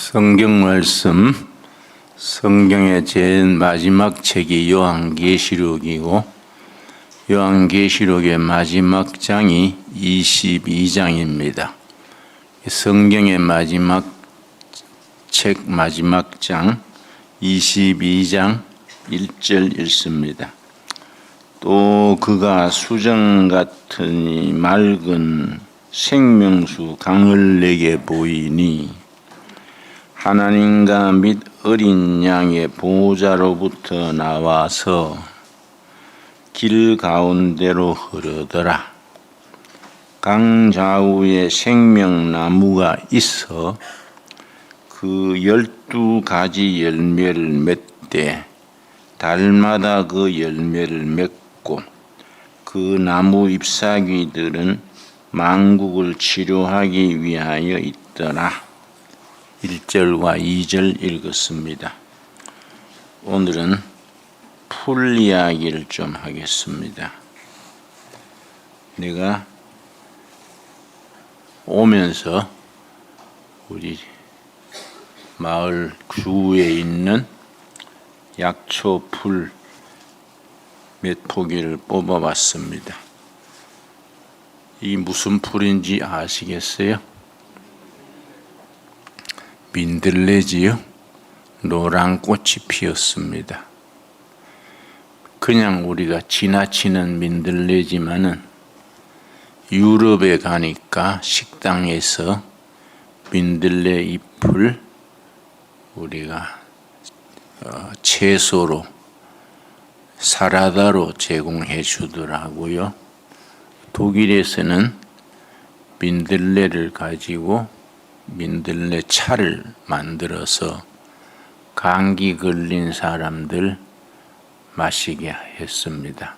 성경 말씀, 성경의 제일 마지막 책이 요한계시록이고 요한계시록의 마지막 장이 22장입니다. 성경의 마지막 책 마지막 장 22장 1절 읽습니다. 또 그가 수정 같으니 맑은 생명수 강을 내게 보이니 하나님과 및 어린 양의 보호자로부터 나와서 길 가운데로 흐르더라. 강 좌우에 생명나무가 있어 그 12가지 열매를 맺되 달마다 그 열매를 맺고 그 나무 잎사귀들은 만국을 치료하기 위하여 있더라. 1절과 2절 읽었습니다. 오늘은 풀 이야기를 좀 하겠습니다. 내가 오면서 우리 마을 주위에 있는 약초 풀 몇 포기를 뽑아봤습니다. 이 무슨 풀인지 아시겠어요? 민들레지요. 노란 꽃이 피었습니다. 그냥 우리가 지나치는 민들레지만은 유럽에 가니까 식당에서 민들레 잎을 우리가 채소로 사라다로 제공해 주더라고요. 독일에서는 민들레를 가지고 민들레 차를 만들어서 감기 걸린 사람들 마시게 했습니다.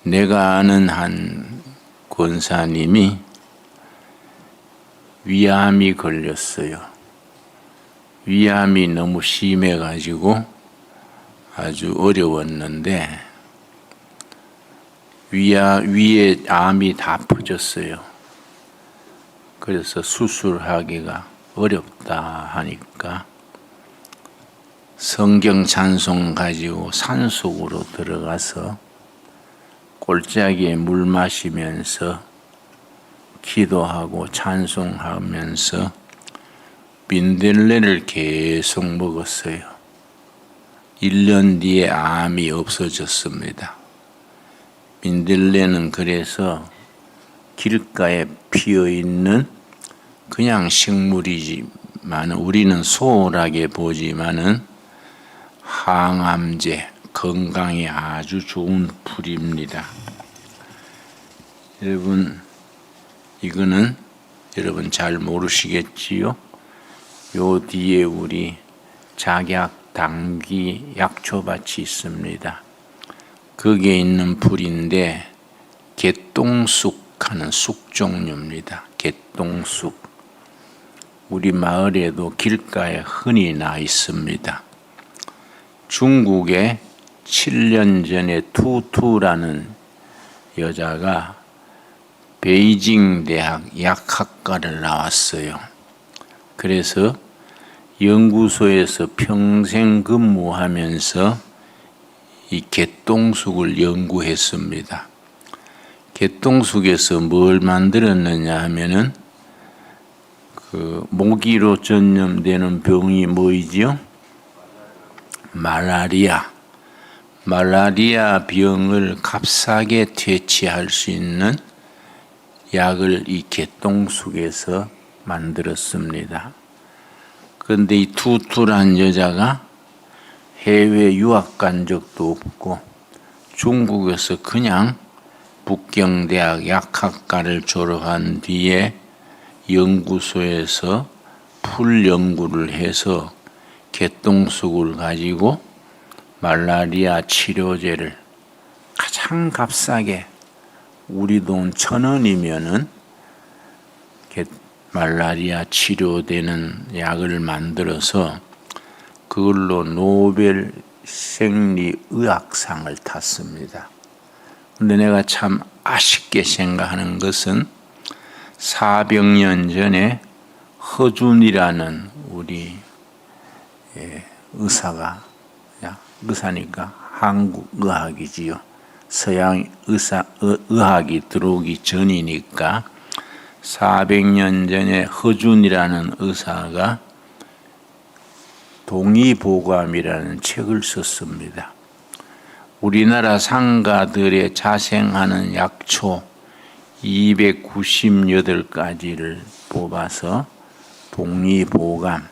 내가 아는 한 권사님이 위암이 걸렸어요. 위암이 너무 심해가지고 아주 어려웠는데 위에 암이 다 퍼졌어요. 그래서 수술하기가 어렵다 하니까 성경 찬송 가지고 산속으로 들어가서 골짜기에 물 마시면서 기도하고 찬송하면서 민들레를 계속 먹었어요. 1년 뒤에 암이 없어졌습니다. 민들레는 그래서 길가에 피어있는 그냥 식물이지만 우리는 소홀하게 보지만은 항암제, 건강에 아주 좋은 풀입니다. 여러분, 이거는 여러분 잘 모르시겠지요? 요 뒤에 우리 작약, 당귀, 약초밭이 있습니다. 거기에 있는 풀인데 개똥쑥 하는 쑥 종류입니다. 개똥쑥. 우리 마을에도 길가에 흔히 나 있습니다. 중국에 7년 전에 투투라는 여자가 베이징 대학 약학과를 나왔어요. 그래서 연구소에서 평생 근무하면서 이 개똥쑥을 연구했습니다. 개똥쑥에서 뭘 만들었느냐 하면은 그 모기로 전염되는 병이 뭐이지요? 말라리아 병을 값싸게 퇴치할 수 있는 약을 이 개똥쑥에서 만들었습니다. 그런데 이 투투란 여자가 해외 유학 간 적도 없고 중국에서 그냥 북경대학 약학과를 졸업한 뒤에 연구소에서 풀 연구를 해서 개똥쑥을 가지고 말라리아 치료제를 가장 값싸게 우리 돈 1,000원이면은 말라리아 치료되는 약을 만들어서 그걸로 노벨 생리의학상을 탔습니다. 근데 내가 참 아쉽게 생각하는 것은 400년 전에 허준이라는 우리 의사니까 한국 의학이지요. 서양 의학이 들어오기 전이니까 400년 전에 허준이라는 의사가 동의보감이라는 책을 썼습니다. 우리나라 상가들의 자생하는 약초 298가지를 뽑아서 동의보감,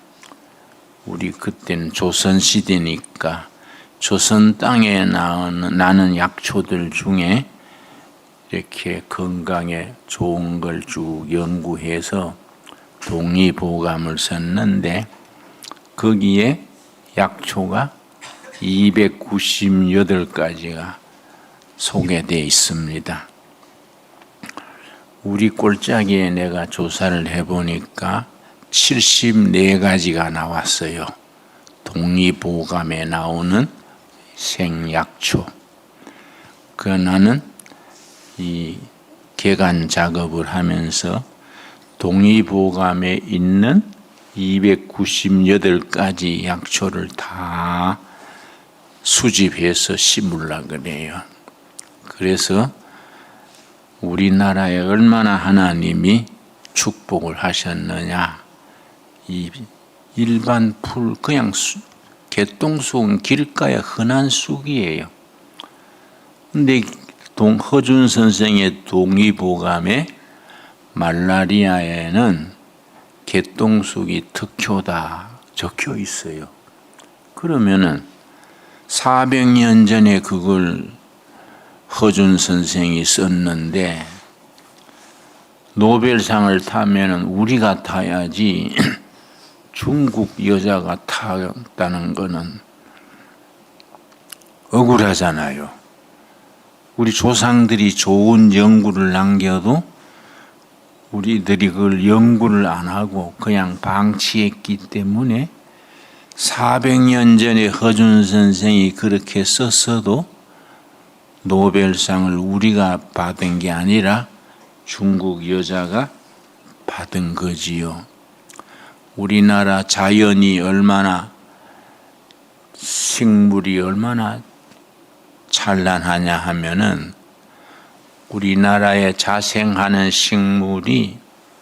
우리 그때는 조선시대니까 조선 땅에 나는 약초들 중에 이렇게 건강에 좋은 걸 쭉 연구해서 동의보감을 썼는데 거기에 약초가 298가지가 소개되어 있습니다. 우리 꼴짝이에 내가 조사를 해보니까 74가지가 나왔어요. 동의보감에 나오는 생약초. 나는 이 개간 작업을 하면서 동의보감에 있는 298가지 약초를 다 수집해서 심으려고 그래요. 그래서 우리나라에 얼마나 하나님이 축복을 하셨느냐. 이 일반 풀 그냥 개똥쑥은 길가에 흔한 쑥이에요. 근데 허준 선생의 동의보감에 말라리아에는 개똥쑥이 특효다 적혀 있어요. 그러면은 400년 전에 그걸 허준 선생이 썼는데 노벨상을 타면은 우리가 타야지 중국 여자가 탔다는 거는 억울하잖아요. 우리 조상들이 좋은 연구를 남겨도 우리들이 그걸 연구를 안 하고 그냥 방치했기 때문에 400년 전에 허준 선생이 그렇게 썼어도 노벨상을 우리가 받은 게 아니라 중국 여자가 받은 거지요. 우리나라 자연이 얼마나 식물이 얼마나 찬란하냐 하면은 우리나라에 자생하는 식물이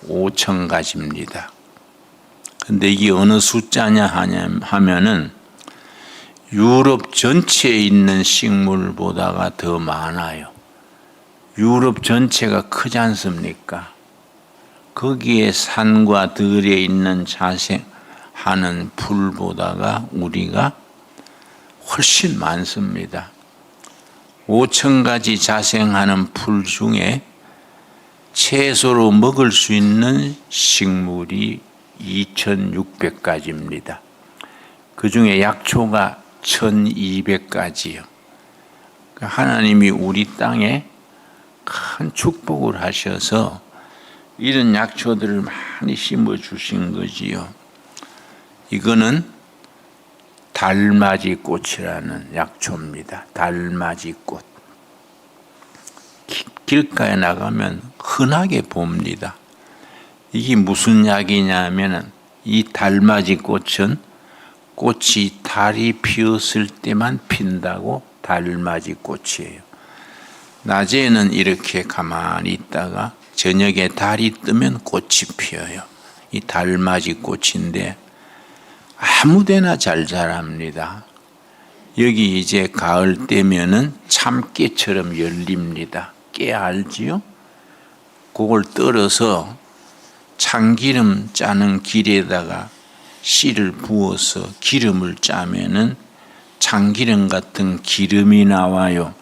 5,000가지입니다. 근데 이게 어느 숫자냐 하면은 유럽 전체에 있는 식물보다가 더 많아요. 유럽 전체가 크지 않습니까? 거기에 산과 들에 있는 자생하는 풀보다가 우리가 훨씬 많습니다. 5,000가지 자생하는 풀 중에 채소로 먹을 수 있는 식물이 2,600가지입니다. 그 중에 약초가 1,200가지요. 하나님이 우리 땅에 큰 축복을 하셔서 이런 약초들을 많이 심어 주신 거지요. 이거는 달맞이 꽃이라는 약초입니다. 달맞이 꽃. 길가에 나가면 흔하게 봅니다. 이게 무슨 약이냐면은 이 달맞이 꽃은 꽃이 달이 피었을 때만 핀다고 달맞이 꽃이에요. 낮에는 이렇게 가만히 있다가 저녁에 달이 뜨면 꽃이 피어요. 이 달맞이 꽃인데 아무데나 잘 자랍니다. 여기 이제 가을 때면은 참깨처럼 열립니다. 깨 알지요? 그걸 떨어서 참기름 짜는 길에다가 씨를 부어서 기름을 짜면은 참기름 같은 기름이 나와요.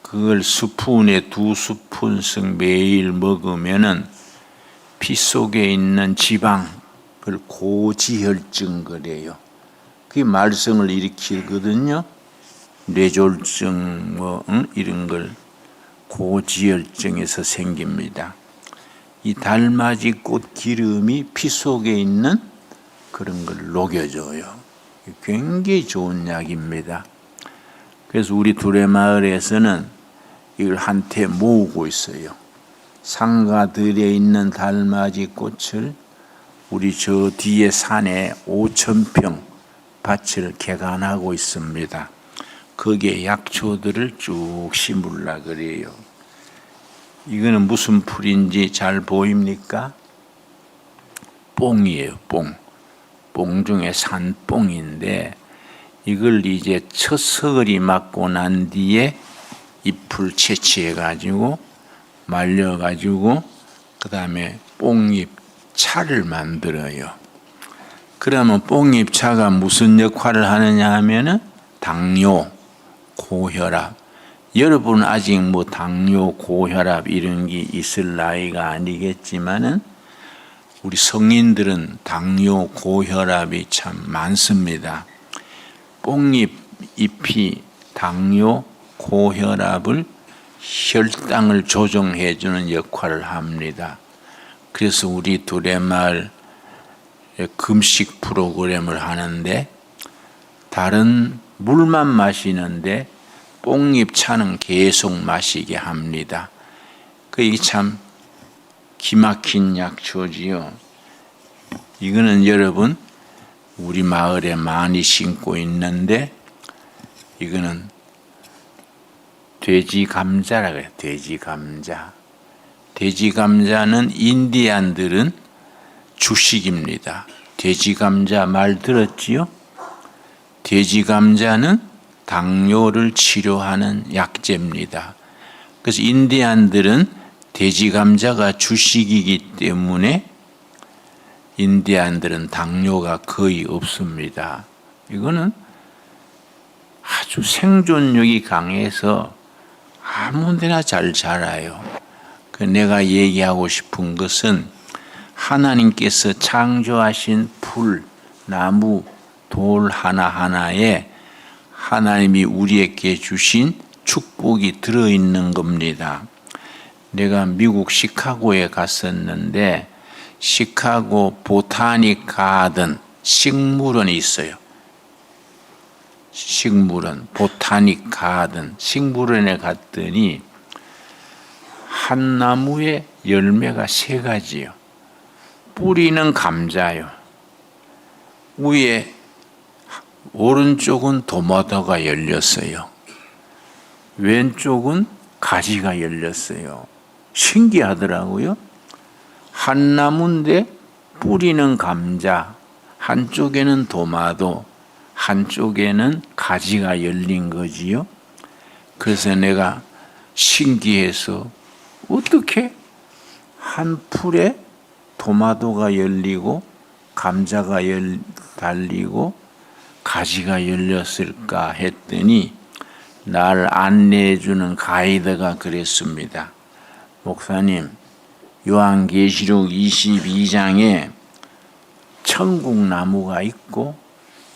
그걸 스푼에 2스푼씩 매일 먹으면은 피 속에 있는 지방, 그걸 고지혈증 그래요. 그게 말썽을 일으키거든요. 뇌졸중 이런 걸 고지혈증에서 생깁니다. 이 달맞이 꽃 기름이 피 속에 있는 그런 걸 녹여줘요. 굉장히 좋은 약입니다. 그래서 우리 두레마을에서는 이걸 한테 모으고 있어요. 상가들에 있는 달맞이 꽃을 우리 저 뒤에 산에 5,000평 밭을 개간하고 있습니다. 거기에 약초들을 쭉 심으려 그래요. 이거는 무슨 풀인지 잘 보입니까? 뽕이에요. 뽕 중에 산뽕인데 이걸 이제 첫 서글이 맞고 난 뒤에 잎을 채취해 가지고 말려 가지고 그 다음에 뽕잎 차를 만들어요. 그러면 뽕잎 차가 무슨 역할을 하느냐 하면은 당뇨, 고혈압. 여러분은 아직 뭐 당뇨, 고혈압 이런 게 있을 나이가 아니겠지만은 우리 성인들은 당뇨, 고혈압이 참 많습니다. 뽕잎 잎이 당뇨, 고혈압을 혈당을 조정해 주는 역할을 합니다. 그래서 우리 두레마을 금식 프로그램을 하는데 다른 물만 마시는데 뽕잎 차는 계속 마시게 합니다. 이게 참 기막힌 약초지요. 이거는 여러분 우리 마을에 많이 심고 있는데 이거는 돼지 감자라고 해요. 돼지 감자. 돼지 감자는 인디안들은 주식입니다. 돼지 감자 말 들었지요? 돼지 감자는 당뇨를 치료하는 약재입니다. 그래서 인디안들은 돼지 감자가 주식이기 때문에 인디안들은 당뇨가 거의 없습니다. 이거는 아주 생존력이 강해서 아무데나 잘 자라요. 내가 얘기하고 싶은 것은 하나님께서 창조하신 풀, 나무, 돌 하나하나에 하나님이 우리에게 주신 축복이 들어있는 겁니다. 내가 미국 시카고에 갔었는데 시카고 보타닉 가든 식물원이 있어요. 식물원, 보타닉 가든 식물원에 갔더니 한 나무에 열매가 3가지요. 뿌리는 감자요. 위에 오른쪽은 도마도가 열렸어요. 왼쪽은 가지가 열렸어요. 신기하더라고요. 한 나무인데 뿌리는 감자, 한쪽에는 도마도, 한쪽에는 가지가 열린 거지요. 그래서 내가 신기해서 어떻게 한 풀에 도마도가 열리고 감자가 달리고 가지가 열렸을까 했더니 날 안내해 주는 가이드가 그랬습니다. 목사님, 요한계시록 22장에 천국나무가 있고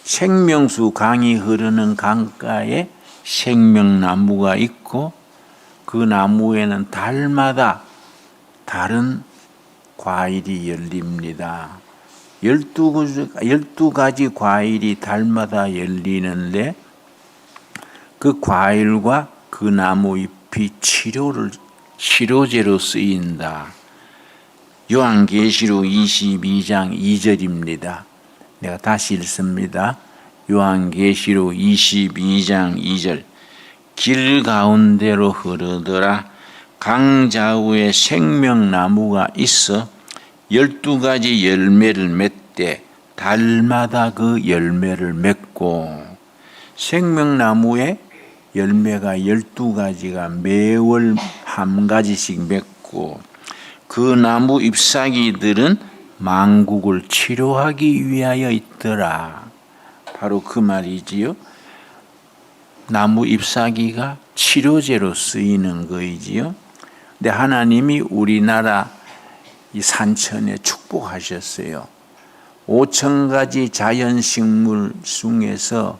생명수 강이 흐르는 강가에 생명나무가 있고 그 나무에는 달마다 다른 과일이 열립니다. 12가지 과일이 달마다 열리는데 그 과일과 그 나무 잎이 치료제로 쓰인다. 요한계시록 22장 2절입니다. 내가 다시 읽습니다. 요한계시록 22장 2절. 길 가운데로 흐르더라. 강 좌우에 생명나무가 있어 12가지 열매를 맺되 달마다 그 열매를 맺고, 생명나무에 열매가 12가지가 매월 한 가지씩 맺고 그 나무 잎사귀들은 만국을 치료하기 위하여 있더라. 바로 그 말이지요. 나무 잎사귀가 치료제로 쓰이는 거이지요. 근데 하나님이 우리나라 이 산천에 축복하셨어요. 5,000가지 자연식물 중에서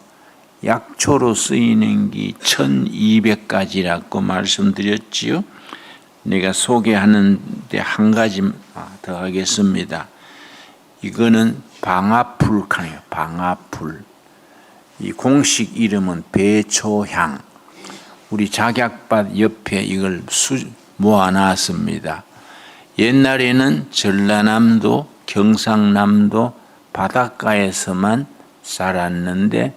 약초로 쓰이는 게 1,200가지라고 말씀드렸지요. 내가 소개하는데 한 가지 더 하겠습니다. 이거는 방아풀이에요. 방아풀. 이 공식 이름은 배초향. 우리 작약밭 옆에 이걸 모아놨습니다. 옛날에는 전라남도, 경상남도 바닷가에서만 살았는데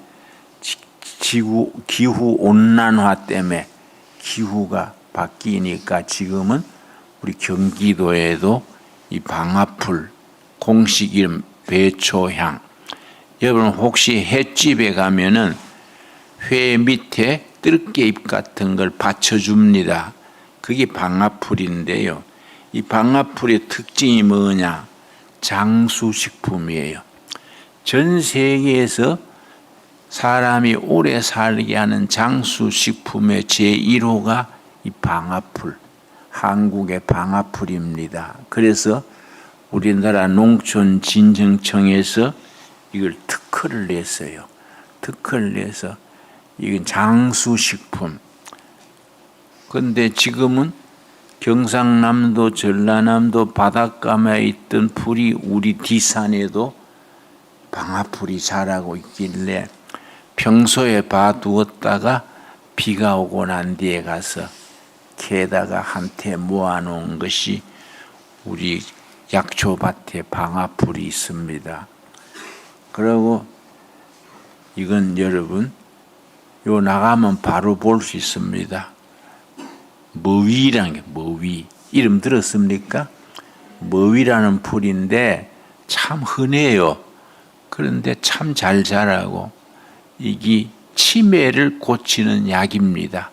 기후 온난화 때문에 기후가 바뀌니까 지금은 우리 경기도에도 이 방아풀, 공식 이름 배초향. 여러분 혹시 횟집에 가면은 회 밑에 뜰개잎 같은 걸 받쳐줍니다. 그게 방아풀인데요. 이 방아풀의 특징이 뭐냐? 장수식품이에요. 전 세계에서 사람이 오래 살게 하는 장수식품의 제1호가 이 방아풀, 한국의 방아풀입니다. 그래서 우리나라 농촌진흥청에서 이걸 특허를 냈어요. 특허를 내서 이건 장수식품. 그런데 지금은 경상남도, 전라남도 바닷가에 있던 풀이 우리 뒷산에도 방아풀이 자라고 있길래 평소에 봐두었다가 비가 오고 난 뒤에 가서 캐다가 한테 모아놓은 것이 우리 약초밭에 방아풀이 있습니다. 그리고 이건 여러분 요 나가면 바로 볼 수 있습니다. 머위라는 게 머위. 이름 들었습니까? 머위라는 풀인데 참 흔해요. 그런데 참 잘 자라고 이게 치매를 고치는 약입니다.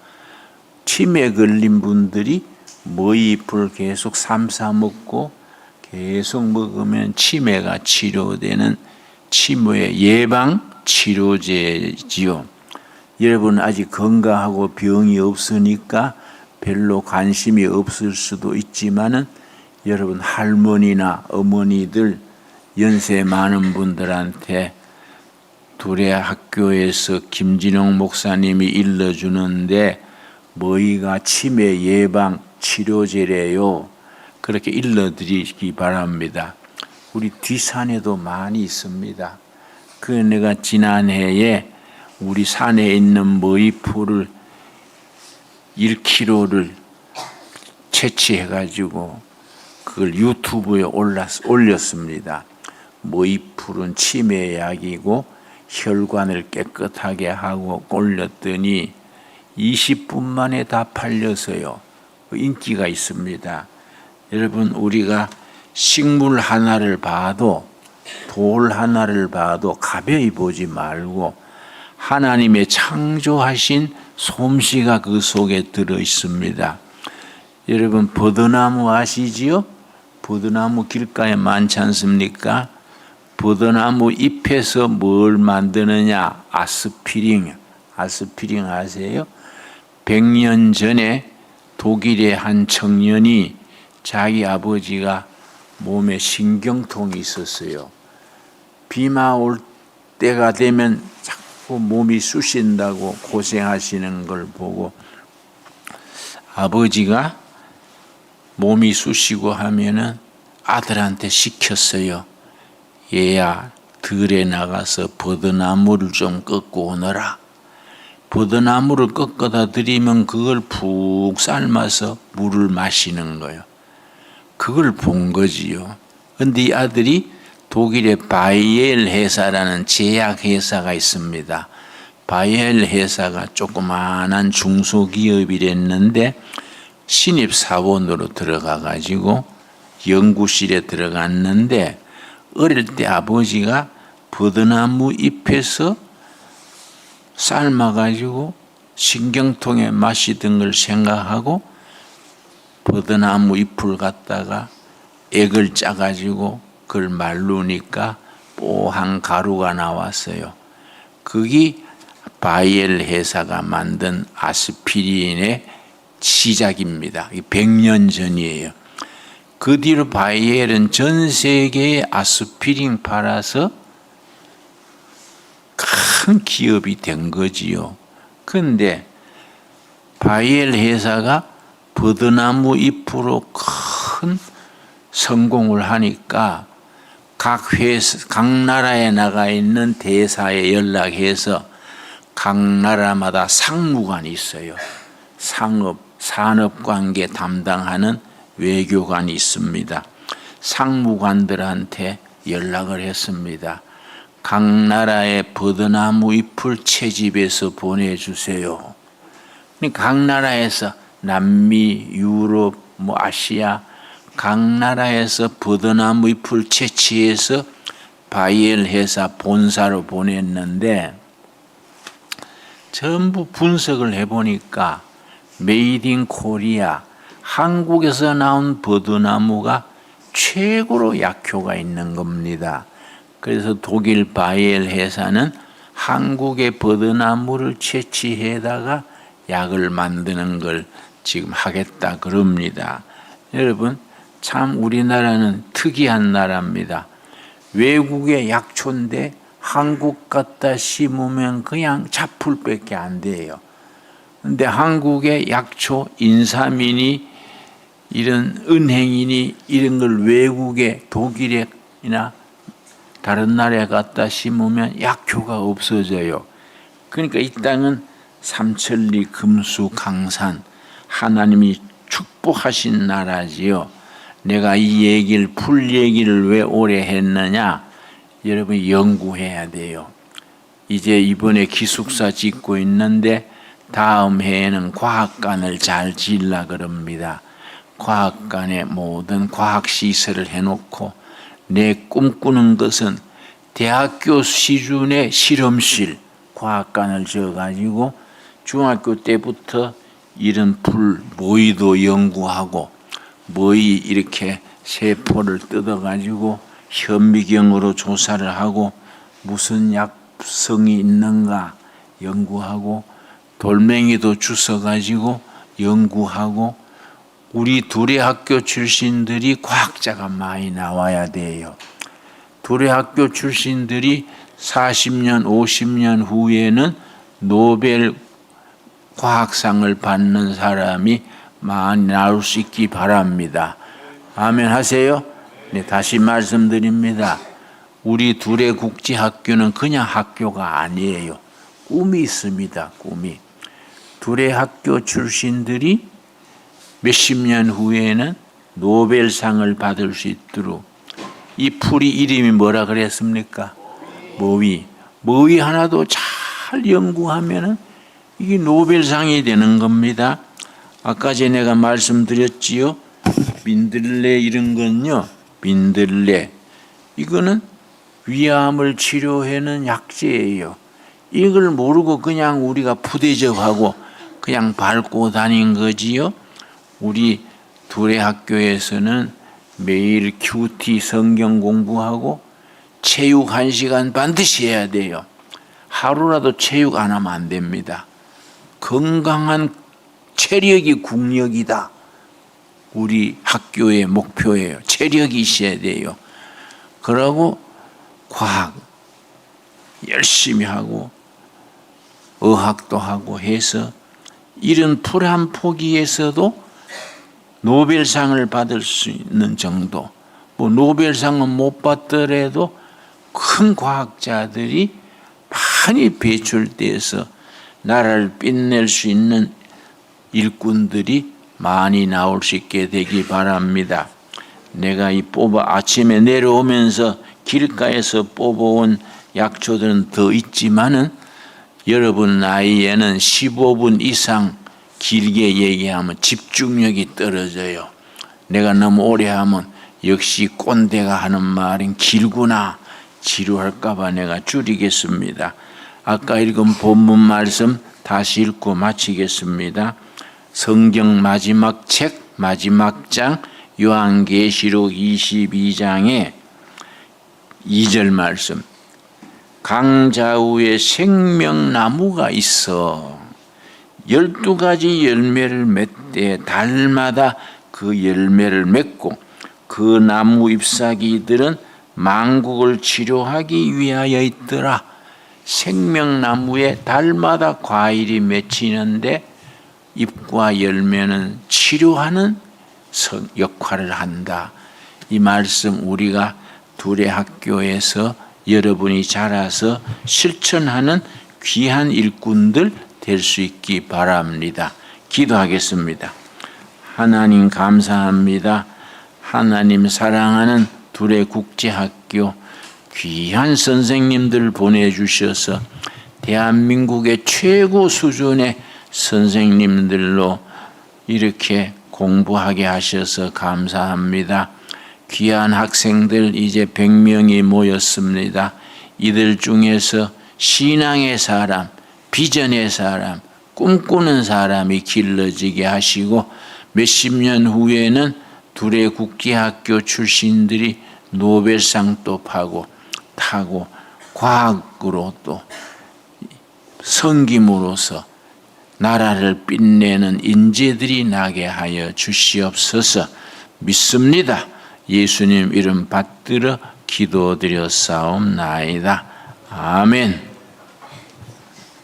치매 걸린 분들이 머위풀 계속 삶아 먹고 계속 먹으면 치매가 치료되는 치매 예방 치료제지요. 여러분 아직 건강하고 병이 없으니까 별로 관심이 없을 수도 있지만은 여러분 할머니나 어머니들 연세 많은 분들한테 두레 학교에서 김진영 목사님이 일러주는데 머위가 치매 예방 치료제래요. 그렇게 일러드리기 바랍니다. 우리 뒷산에도 많이 있습니다. 그 내가 지난해에 우리 산에 있는 머위풀을 1kg를 채취해가지고 그걸 유튜브에 올렸습니다. 머위풀은 치매약이고 혈관을 깨끗하게 하고 올렸더니 20분 만에 다 팔려서요. 인기가 있습니다. 여러분 우리가 식물 하나를 봐도 돌 하나를 봐도 가벼이 보지 말고 하나님의 창조하신 솜씨가 그 속에 들어 있습니다. 여러분 버드나무 아시지요? 버드나무 길가에 많지 않습니까? 버드나무 잎에서 뭘 만드느냐? 아스피린. 아스피린 아세요? 100년 전에 독일의 한 청년이 자기 아버지가 몸에 신경통이 있었어요. 비만 올 때가 되면 자꾸 몸이 쑤신다고 고생하시는 걸 보고 아버지가 몸이 쑤시고 하면은 아들한테 시켰어요. 얘야 들에 나가서 버드나무를 좀 꺾고 오너라. 버드나무를 꺾어다 드리면 그걸 푹 삶아서 물을 마시는 거예요. 그걸 본 거지요. 근데 이 아들이 독일의 바이엘 회사라는 제약 회사가 있습니다. 바이엘 회사가 조그마한 중소기업이랬는데 신입사원으로 들어가 가지고 연구실에 들어갔는데 어릴 때 아버지가 버드나무 잎에서 삶아가지고 신경통에 마시던 걸 생각하고 버드나무 잎을 갖다가 액을 짜가지고 그걸 말르니까 뽀한 가루가 나왔어요. 그게 바이엘 회사가 만든 아스피린의 시작입니다. 100년 전이에요. 그 뒤로 바이엘은 전 세계에 아스피린 팔아서 큰 기업이 된 거지요. 그런데 바이엘 회사가 버드나무 잎으로 큰 성공을 하니까 각 나라에 나가 있는 대사에 연락해서 각 나라마다 상무관이 있어요. 산업관계 담당하는 외교관이 있습니다. 상무관들한테 연락을 했습니다. 각 나라의 버드나무 잎을 채집해서 보내주세요. 각 나라에서 남미, 유럽, 아시아 각 나라에서 버드나무 잎을 채취해서 바이엘 회사 본사로 보냈는데 전부 분석을 해보니까 메이드 인 코리아, 한국에서 나온 버드나무가 최고로 약효가 있는 겁니다. 그래서 독일 바이엘 회사는 한국의 버드나무를 채취해다가 약을 만드는 걸 지금 하겠다 그럽니다. 여러분, 참 우리나라는 특이한 나라입니다. 외국의 약초인데 한국 갖다 심으면 그냥 잡풀밖에 안 돼요. 근데 한국의 약초, 인삼이니 이런 은행이니 이런 걸 외국의 독일이나 다른 나라에 갖다 심으면 약효가 없어져요. 그러니까 이 땅은 삼천리 금수 강산 하나님이 축복하신 나라지요. 내가 이 얘기를 풀 얘기를 왜 오래 했느냐? 여러분 연구해야 돼요. 이제 이번에 기숙사 짓고 있는데 다음 해에는 과학관을 잘 지으려 그럽니다. 과학관에 모든 과학시설을 해놓고 내 꿈꾸는 것은 대학교 수준의 실험실 과학관을 지어가지고 중학교 때부터 이런 풀 모이도 연구하고 모이 이렇게 세포를 뜯어가지고 현미경으로 조사를 하고 무슨 약성이 있는가 연구하고 돌멩이도 주워가지고 연구하고 우리 둘의 학교 출신들이 과학자가 많이 나와야 돼요. 둘의 학교 출신들이 40년, 50년 후에는 노벨 과학상을 받는 사람이 많이 나올 수 있기 바랍니다. 아멘 하세요? 네, 다시 말씀드립니다. 우리 둘의 국제학교는 그냥 학교가 아니에요. 꿈이 있습니다. 꿈이. 둘의 학교 출신들이 몇십 년 후에는 노벨상을 받을 수 있도록 이 풀이 이름이 뭐라 그랬습니까? 머위. 머위 하나도 잘 연구하면은 이게 노벨상이 되는 겁니다. 아까 전에 내가 말씀드렸지요. 민들레 이런 건요. 민들레. 이거는 위암을 치료하는 약재예요. 이걸 모르고 그냥 우리가 부대접하고 그냥 밟고 다닌 거지요. 우리 둘의 학교에서는 매일 큐티 성경 공부하고 체육 1시간 반드시 해야 돼요. 하루라도 체육 안 하면 안 됩니다. 건강한 체력이 국력이다. 우리 학교의 목표예요. 체력이 있어야 돼요. 그러고 과학 열심히 하고 의학도 하고 해서 이런 풀 한 포기에서도 노벨상을 받을 수 있는 정도, 노벨상은 못 받더라도 큰 과학자들이 많이 배출돼서 나라를 빛낼 수 있는 일꾼들이 많이 나올 수 있게 되기 바랍니다. 내가 아침에 내려오면서 길가에서 뽑아온 약초들은 더 있지만은 여러분 나이에는 15분 이상 길게 얘기하면 집중력이 떨어져요. 내가 너무 오래 하면 역시 꼰대가 하는 말은 길구나 지루할까 봐 내가 줄이겠습니다. 아까 읽은 본문 말씀 다시 읽고 마치겠습니다. 성경 마지막 책 마지막 장 요한계시록 22장에 2절 말씀. 강좌우에 생명나무가 있어 12가지 열매를 맺되 달마다 그 열매를 맺고 그 나무 잎사귀들은 만국을 치료하기 위하여 있더라. 생명나무에 달마다 과일이 맺히는데 잎과 열매는 치료하는 역할을 한다. 이 말씀 우리가 둘의 학교에서 여러분이 자라서 실천하는 귀한 일꾼들 될 수 있기 바랍니다. 기도하겠습니다. 하나님 감사합니다. 하나님 사랑하는 둘의 국제학교 귀한 선생님들 보내주셔서 대한민국의 최고 수준의 선생님들로 이렇게 공부하게 하셔서 감사합니다. 귀한 학생들 이제 100명이 모였습니다. 이들 중에서 신앙의 사람, 비전의 사람, 꿈꾸는 사람이 길러지게 하시고 몇십 년 후에는 둘의 국제학교 출신들이 노벨상 또 타고 과학으로 또 섬김으로써 나라를 빛내는 인재들이 나게 하여 주시옵소서. 믿습니다. 예수님 이름 받들어 기도드렸사옵나이다. 아멘.